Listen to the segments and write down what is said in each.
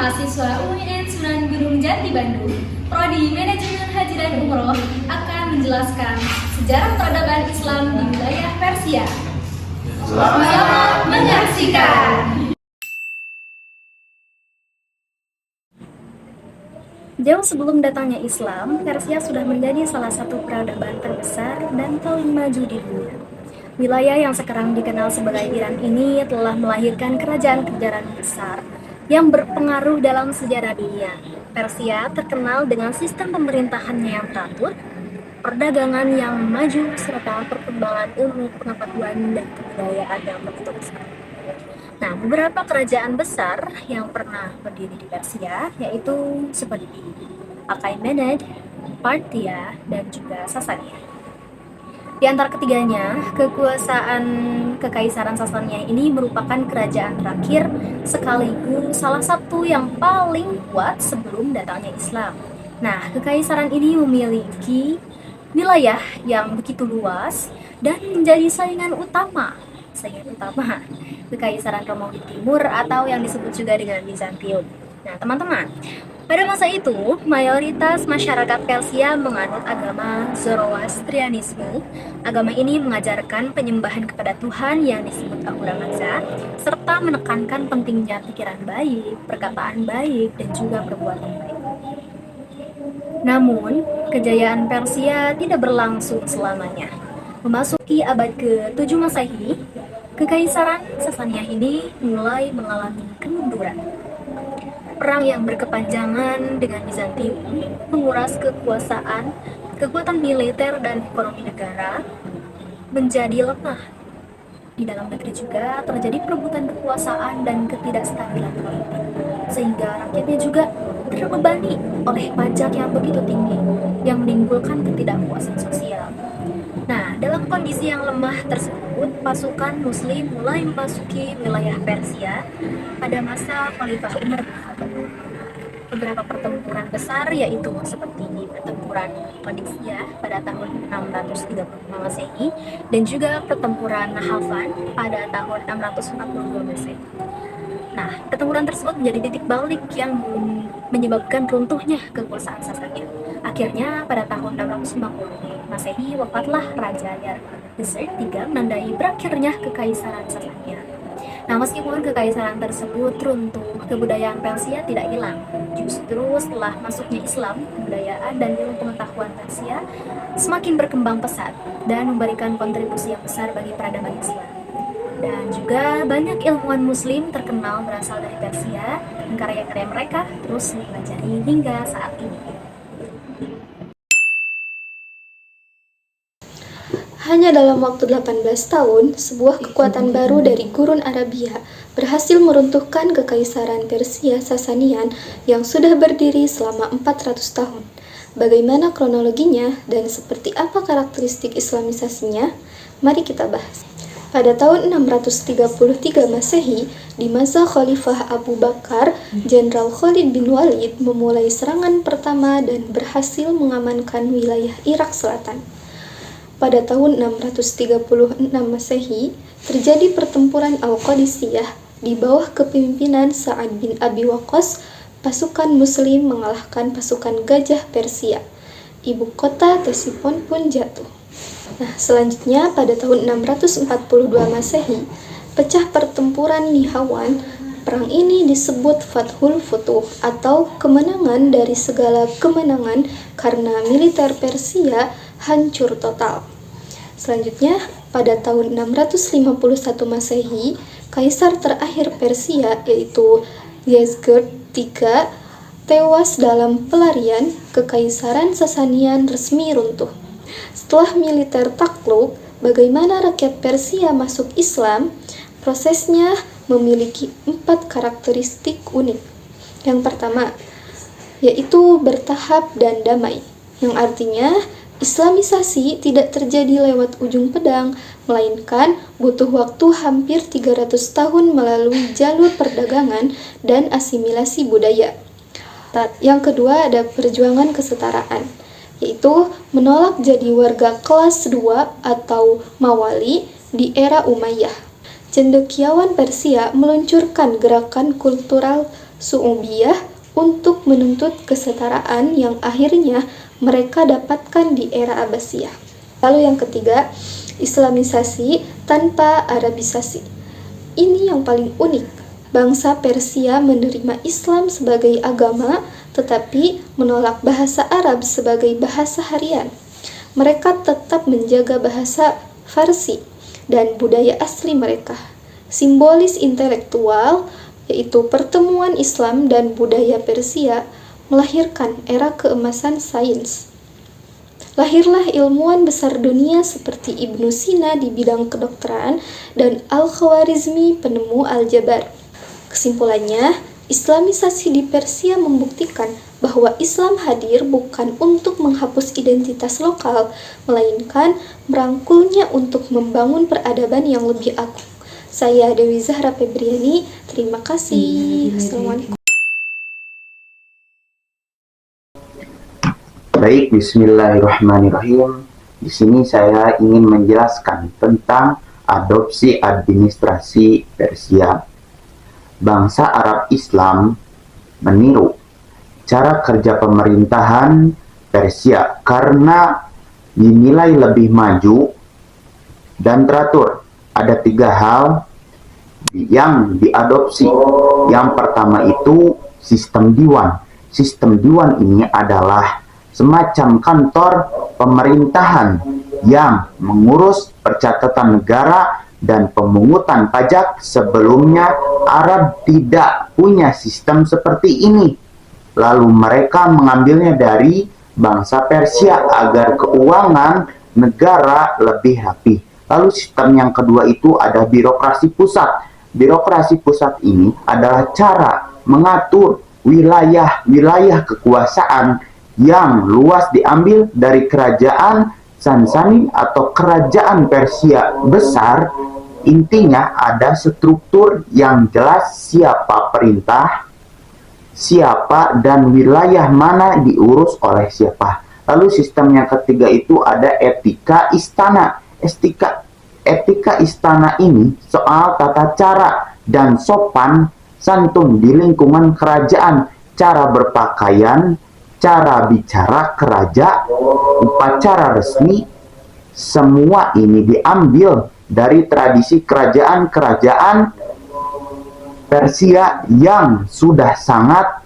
mahasiswa UIN Sunan Gunung Jati Bandung, Prodi Manajemen Haji dan Umroh akan menjelaskan sejarah peradaban Islam di wilayah Persia. Selamat menyaksikan. Jauh sebelum datangnya Islam, Persia sudah menjadi salah satu peradaban terbesar dan paling maju di dunia. Wilayah yang sekarang dikenal sebagai Iran ini telah melahirkan kerajaan-kerajaan besar yang berpengaruh dalam sejarah dunia. Persia terkenal dengan sistem pemerintahannya yang teratur, perdagangan yang maju, serta perkembangan ilmu pengetahuan dan kebudayaan yang begitu besar. Nah, beberapa kerajaan besar yang pernah berdiri di Persia yaitu seperti Achaemenid, Parthia, dan juga Sasania. Di antara ketiganya, Kekaisaran Sasania ini merupakan kerajaan terakhir sekaligus salah satu yang paling kuat sebelum datangnya Islam. Nah, kekaisaran ini memiliki wilayah yang begitu luas dan menjadi saingan utama Kekaisaran Romawi Timur atau yang disebut juga dengan Bizantium. Nah, teman-teman, pada masa itu, mayoritas masyarakat Persia menganut agama Zoroastrianisme. Agama ini mengajarkan penyembahan kepada Tuhan yang disebut Ahura Mazda, serta menekankan pentingnya pikiran baik, perkataan baik, dan juga perbuatan baik. Namun, kejayaan Persia tidak berlangsung selamanya. Memasuki abad ke-7 Masehi, Kekaisaran Sasania ini mulai mengalami kemunduran. Perang yang berkepanjangan dengan Bizantium menguras kekuatan militer dan ekonomi negara menjadi lemah. Di dalam negeri juga terjadi perebutan kekuasaan dan ketidakstabilan politik, sehingga rakyatnya juga terbebani oleh pajak yang begitu tinggi yang menimbulkan ketidakpuasan sosial. Nah, dalam kondisi yang lemah tersebut, pasukan Muslim mulai memasuki wilayah Persia pada masa Khalifah Umar. Beberapa pertempuran besar yaitu seperti pertempuran Qadisiyah pada tahun 635 Masehi dan juga pertempuran Nahafan pada tahun 642 Masehi. Nah, pertempuran tersebut menjadi titik balik yang menyebabkan runtuhnya kekuasaan Sasania. Akhirnya pada tahun 650 Masehi wafatlah Raja Yazderd III menandai berakhirnya Kekaisaran Sasania. Nah, meskipun kekaisaran tersebut runtuh, kebudayaan Persia tidak hilang. Justru setelah masuknya Islam, kebudayaan dan ilmu pengetahuan Persia semakin berkembang pesat dan memberikan kontribusi yang besar bagi peradaban Islam. Dan juga banyak ilmuwan Muslim terkenal berasal dari Persia dan karya-karya mereka terus dipelajari hingga saat ini. Hanya dalam waktu 18 tahun, sebuah kekuatan baru dari gurun Arabia berhasil meruntuhkan Kekaisaran Persia Sasanian yang sudah berdiri selama 400 tahun. Bagaimana kronologinya dan seperti apa karakteristik islamisasinya? Mari kita bahas. Pada tahun 633 Masehi, di masa Khalifah Abu Bakar, Jenderal Khalid bin Walid memulai serangan pertama dan berhasil mengamankan wilayah Irak Selatan. Pada tahun 636 Masehi, terjadi pertempuran Al-Qadisiyah di bawah kepemimpinan Sa'ad bin Abi Waqqas. Pasukan Muslim mengalahkan pasukan Gajah Persia. Ibu kota Ctesiphon pun jatuh. Nah, selanjutnya pada tahun 642 Masehi, pecah pertempuran Nihawan. Perang ini disebut Fathul Futuh atau kemenangan dari segala kemenangan karena militer Persia hancur total. Selanjutnya, pada tahun 651 Masehi, kaisar terakhir Persia yaitu Yazderd III tewas dalam pelarian. Kekaisaran Sasanian resmi runtuh. Setelah militer takluk, bagaimana rakyat Persia masuk Islam? Prosesnya memiliki 4 karakteristik unik. Yang pertama, yaitu bertahap dan damai, yang artinya Islamisasi tidak terjadi lewat ujung pedang, melainkan butuh waktu hampir 300 tahun melalui jalur perdagangan dan asimilasi budaya. Yang kedua ada perjuangan kesetaraan, yaitu menolak jadi warga kelas 2 atau mawali di era Umayyah. Cendekiawan Persia meluncurkan gerakan kultural Su'ubiyah untuk menuntut kesetaraan yang akhirnya mereka dapatkan di era Abbasiyah. Lalu yang ketiga, Islamisasi tanpa Arabisasi. Ini yang paling unik. Bangsa Persia menerima Islam sebagai agama, tetapi menolak bahasa Arab sebagai bahasa harian. Mereka tetap menjaga bahasa Farsi dan budaya asli mereka. Simbolis intelektual, yaitu pertemuan Islam dan budaya Persia, melahirkan era keemasan sains. Lahirlah ilmuwan besar dunia seperti Ibnu Sina di bidang kedokteran dan Al-Khwarizmi penemu aljabar. Kesimpulannya, Islamisasi di Persia membuktikan bahwa Islam hadir bukan untuk menghapus identitas lokal, melainkan merangkulnya untuk membangun peradaban yang lebih agung. Saya Dewi Zahra Febriani, terima kasih. Assalamualaikum. Baik, bismillahirrahmanirrahim. Di sini saya ingin menjelaskan tentang adopsi administrasi Persia. Bangsa Arab Islam meniru cara kerja pemerintahan Persia karena dinilai lebih maju dan teratur. Ada 3 hal yang diadopsi. Yang pertama itu sistem diwan. Sistem diwan ini adalah semacam kantor pemerintahan yang mengurus percatatan negara dan pemungutan pajak. Sebelumnya Arab tidak punya sistem seperti ini. Lalu mereka mengambilnya dari bangsa Persia agar keuangan negara lebih rapi. Lalu sistem yang kedua itu ada birokrasi pusat. Birokrasi pusat ini adalah cara mengatur wilayah-wilayah kekuasaan yang luas diambil dari kerajaan Sasani atau kerajaan Persia besar. Intinya ada struktur yang jelas siapa perintah, siapa dan wilayah mana diurus oleh siapa. Lalu sistem yang ketiga itu ada etika istana. Etika istana ini soal tata cara dan sopan santun di lingkungan kerajaan, cara berpakaian, cara bicara keraja, upacara resmi, semua ini diambil dari tradisi kerajaan-kerajaan Persia yang sudah sangat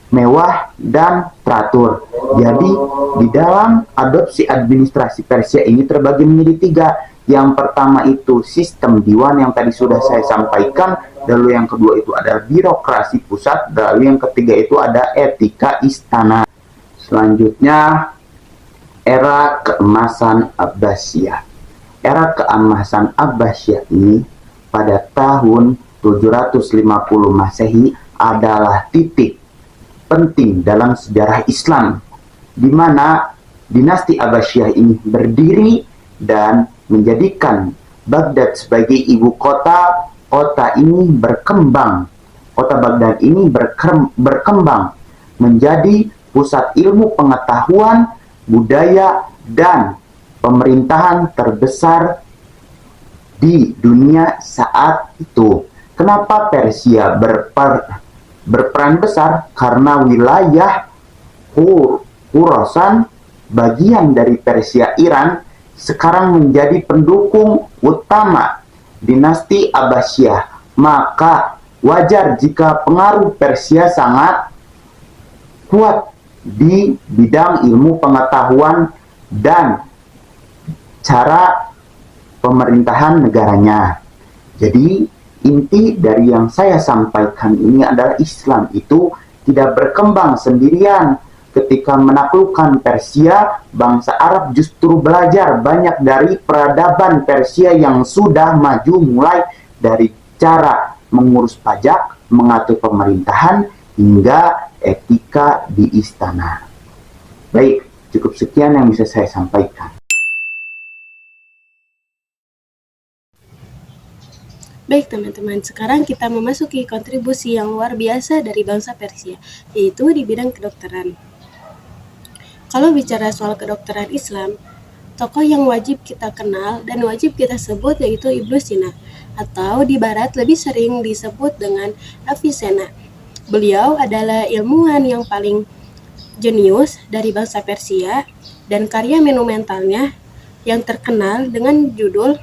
mewah dan teratur. Jadi di dalam adopsi administrasi Persia ini terbagi menjadi 3. Yang pertama itu sistem diwan yang tadi sudah saya sampaikan. Lalu yang kedua itu ada birokrasi pusat. Lalu yang ketiga itu ada etika istana. Selanjutnya era keemasan Abbasiyah. Era keemasan Abbasiyah ini pada tahun 750 Masehi adalah titik penting dalam sejarah Islam, di mana dinasti Abbasiyah ini berdiri dan menjadikan Baghdad sebagai ibu kota. Kota ini berkembang. Kota Baghdad ini berkembang menjadi pusat ilmu pengetahuan, budaya, dan pemerintahan terbesar di dunia saat itu. Kenapa Persia berperan besar? Karena wilayah Khurasan, bagian dari Persia Iran, sekarang menjadi pendukung utama dinasti Abbasiyah. Maka wajar jika pengaruh Persia sangat kuat di bidang ilmu pengetahuan dan cara pemerintahan negaranya. Jadi inti dari yang saya sampaikan ini adalah Islam itu tidak berkembang sendirian. Ketika menaklukkan Persia, bangsa Arab justru belajar banyak dari peradaban Persia yang sudah maju, mulai dari cara mengurus pajak, mengatur pemerintahan, hingga etika di istana. Baik, cukup sekian yang bisa saya sampaikan. Baik teman-teman, sekarang kita memasuki kontribusi yang luar biasa dari bangsa Persia, yaitu di bidang kedokteran. Kalau bicara soal kedokteran Islam, tokoh yang wajib kita kenal dan wajib kita sebut yaitu Ibnu Sina, atau di barat lebih sering disebut dengan Avicenna. Beliau adalah ilmuwan yang paling jenius dari bangsa Persia dan karya monumentalnya yang terkenal dengan judul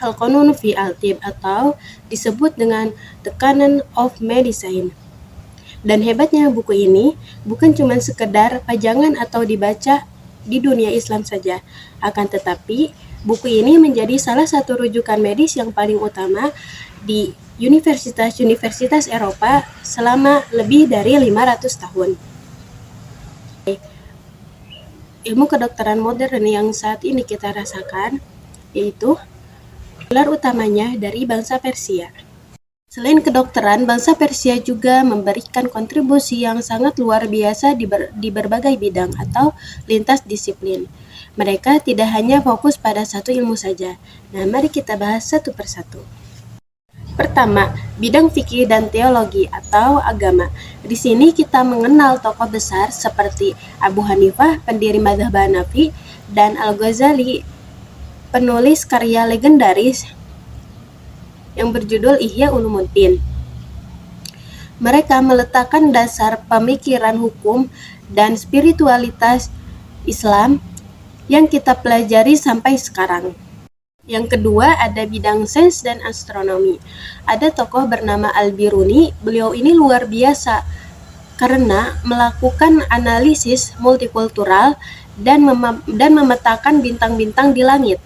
Al-Qanun fi Al-Tib atau disebut dengan The Canon of Medicine. Dan hebatnya buku ini bukan cuma sekedar pajangan atau dibaca di dunia Islam saja, akan tetapi buku ini menjadi salah satu rujukan medis yang paling utama di universitas-universitas Eropa selama lebih dari 500 tahun. Ilmu kedokteran modern yang saat ini kita rasakan yaitu pilar utamanya dari bangsa Persia. Selain kedokteran, bangsa Persia juga memberikan kontribusi yang sangat luar biasa di berbagai bidang atau lintas disiplin. Mereka tidak hanya fokus pada satu ilmu saja. Nah, mari kita bahas satu persatu. Pertama, bidang fikih dan teologi atau agama. Di sini kita mengenal tokoh besar seperti Abu Hanifah, pendiri mazhab Hanafi, dan Al-Ghazali, penulis karya legendaris yang berjudul Ihya Ulumuddin. Mereka meletakkan dasar pemikiran hukum dan spiritualitas Islam yang kita pelajari sampai sekarang. Yang kedua ada bidang sains dan astronomi. Ada tokoh bernama Al-Biruni. Beliau ini luar biasa karena melakukan analisis multikultural dan memetakan bintang-bintang di langit.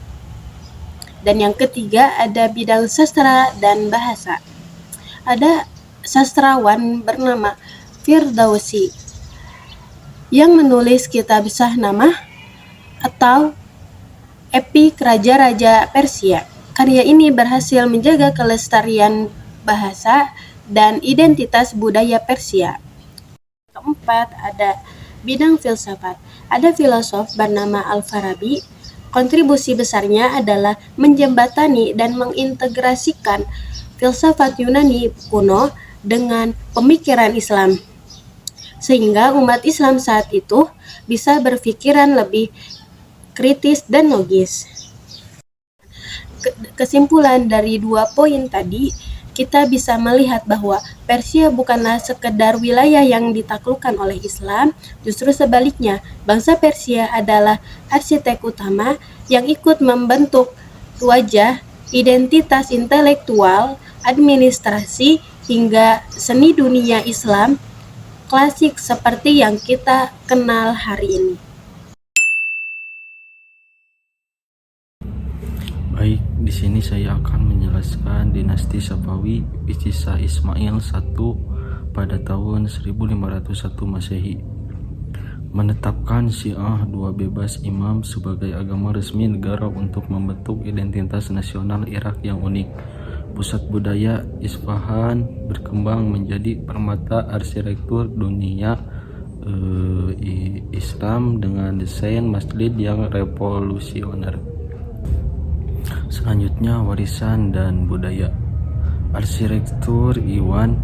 Dan yang ketiga ada bidang sastra dan bahasa. Ada sastrawan bernama Firdausi yang menulis kitab Shahnamah atau epik raja-raja Persia. Karya ini berhasil menjaga kelestarian bahasa dan identitas budaya Persia. Keempat, ada bidang filsafat. Ada filosof bernama Al-Farabi. Kontribusi besarnya adalah menjembatani dan mengintegrasikan filsafat Yunani kuno dengan pemikiran Islam, sehingga umat Islam saat itu bisa berpikiran lebih kritis dan logis. Kesimpulan dari 2 poin tadi, kita bisa melihat bahwa Persia bukanlah sekedar wilayah yang ditaklukkan oleh Islam, justru sebaliknya, bangsa Persia adalah arsitek utama yang ikut membentuk wajah, identitas intelektual, administrasi, hingga seni dunia Islam klasik seperti yang kita kenal hari ini. Baik, di sini saya akan menjelaskan dinasti Safawi Isa Ismail I pada tahun 1501 Masehi. Menetapkan Syiah 2 bebas imam sebagai agama resmi negara untuk membentuk identitas nasional Irak yang unik. Pusat budaya Isfahan berkembang menjadi permata arsitektur dunia Islam dengan desain masjid yang revolusioner. Selanjutnya, warisan dan budaya. Arsitektur Iwan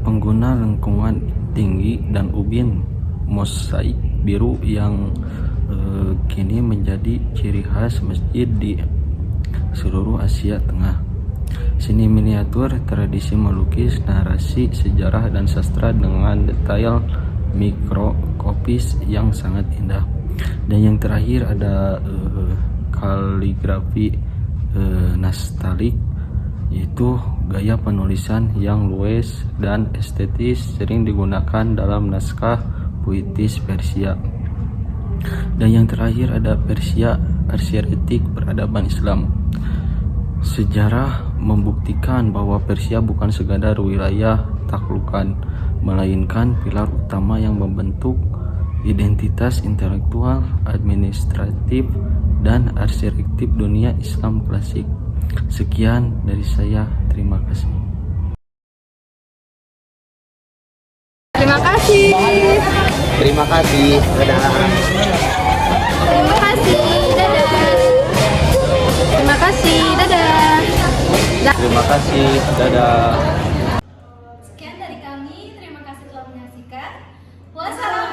pengguna lengkungan tinggi dan ubin mosaik biru yang kini menjadi ciri khas masjid di seluruh Asia Tengah. Seni miniatur, tradisi melukis, narasi, sejarah dan sastra dengan detail mikroskopis yang sangat indah. Dan yang terakhir ada kaligrafi nastalik, yaitu gaya penulisan yang luwes dan estetis sering digunakan dalam naskah puitis Persia. Dan yang terakhir ada Persia, arsitektur peradaban Islam. Sejarah membuktikan bahwa Persia bukan sekadar wilayah taklukan, melainkan pilar utama yang membentuk identitas intelektual, administratif, dan arsitektur dunia Islam klasik. Sekian dari saya, terima kasih. Terima kasih. Terima kasih. Dadah. Terima kasih. Dadah. Terima kasih. Dadah. Terima kasih. Dadah. Sekian dari kami, terima kasih telah menyaksikan. Wassalamualaikum